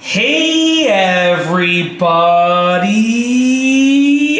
Hey everybody!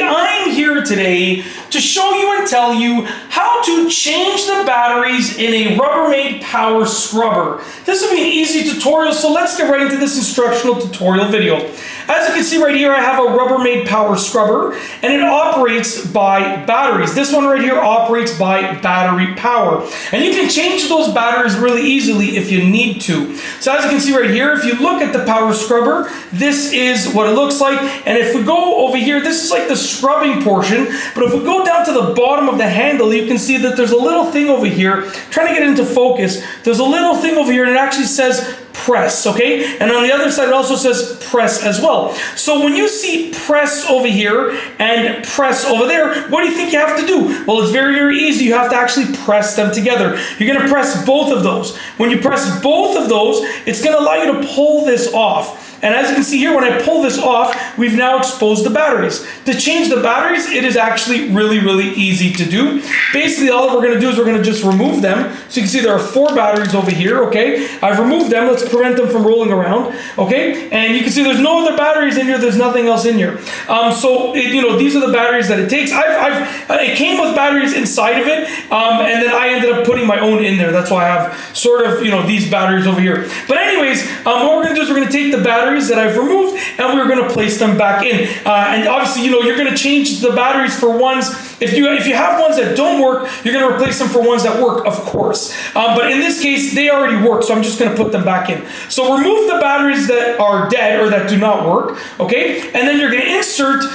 I'm here today to show you and tell you how to change the batteries in a Rubbermaid Power Scrubber. This will be an easy tutorial, so let's get right into this instructional tutorial video. As you can see right here, I have a Rubbermaid Power Scrubber, and it operates by batteries. This one right here operates by battery power. And you can change those batteries really easily if you need to. So as you can see right here, if you look at the Power Scrubber, this is what it looks like. And if we go over here, this is like the scrubbing portion. But if we go down to the bottom of the handle, you can see that there's a little thing over here. Trying to get it into focus. There's a little thing over here, and it actually says press, okay? And on the other side, it also says press as well. So when you see press over here and press over there, what do you think you have to do? Well, it's very, very easy. You have to actually press them together. You're gonna press both of those. When you press both of those, it's gonna allow you to pull this off. And as you can see here, when I pull this off, we've now exposed the batteries. To change the batteries, it is actually really, really easy to do. Basically, all that we're gonna do is we're gonna just remove them. So you can see there are 4 batteries over here, okay? I've removed them. Let's prevent them from rolling around, okay? And you can see there's no other batteries in here. There's nothing else in here. These are the batteries that it takes. It came with batteries inside of it, and then I ended up putting my own in there. That's why I have sort of, these batteries over here. But anyways, what we're gonna do is we're gonna take the batteries that I've removed, and we're going to place them back in. And obviously, you're going to change the batteries for ones. If you have ones that don't work, you're going to replace them for ones that work, of course. But in this case, they already work, so I'm just going to put them back in. So remove the batteries that are dead or that do not work, okay? And then you're going to insert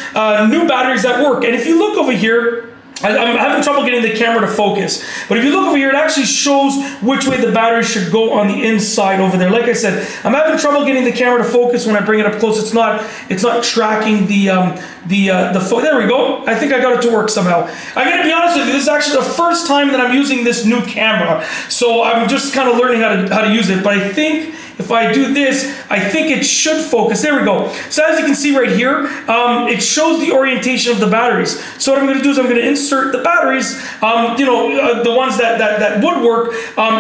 new batteries that work. And if you look over here, I'm having trouble getting the camera to focus, but if you look over here, it actually shows which way the battery should go on the inside over there. Like I said, I'm having trouble getting the camera to focus when I bring it up close. It's not tracking the there we go. I think I got it to work somehow. I'm gonna be honest with you, this is actually the first time that I'm using this new camera, so I'm just kind of learning how to use it. But I think if I do this, I think it should focus. There we go. So as you can see right here, it shows the orientation of the batteries. So what I'm going to do is I'm going to insert the batteries, the ones that would work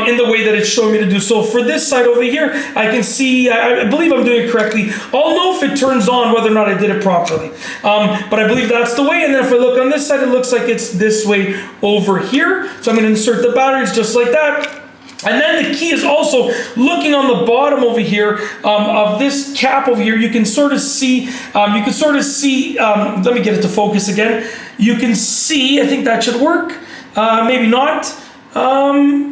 in the way that it's showing me to do. So for this side over here, I can see, I believe I'm doing it correctly. I'll know if it turns on whether or not I did it properly. But I believe that's the way. And then if I look on this side, it looks like it's this way over here. So I'm going to insert the batteries just like that. And then the key is also looking on the bottom over here of this cap over here. You can sort of see, let me get it to focus again. You can see, I think that should work. Maybe not.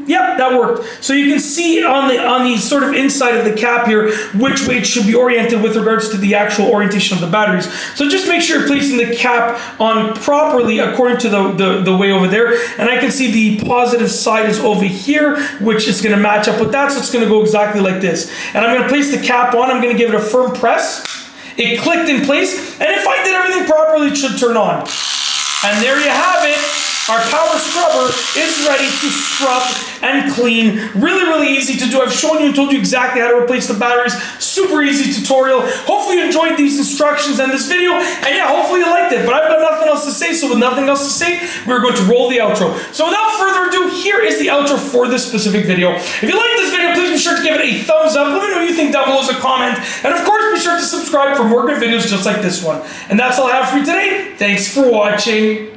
Yep, that worked. So you can see on the sort of inside of the cap here which way it should be oriented with regards to the actual orientation of the batteries. So just make sure you're placing the cap on properly according to the way over there. And I can see the positive side is over here, which is going to match up with that. So it's going to go exactly like this. And I'm going to place the cap on. I'm going to give it a firm press. It clicked in place. And if I did everything properly, it should turn on. And there you have it. Our Power Scrubber is ready to scrub and clean. Really, really easy to do. I've shown you and told you exactly how to replace the batteries. Super easy tutorial. Hopefully you enjoyed these instructions and this video. And yeah, hopefully you liked it. But I've got nothing else to say. So with nothing else to say, we're going to roll the outro. So without further ado, here is the outro for this specific video. If you like this video, please be sure to give it a thumbs up. Let me know what you think down below as a comment. And of course, be sure to subscribe for more good videos just like this one. And that's all I have for you today. Thanks for watching.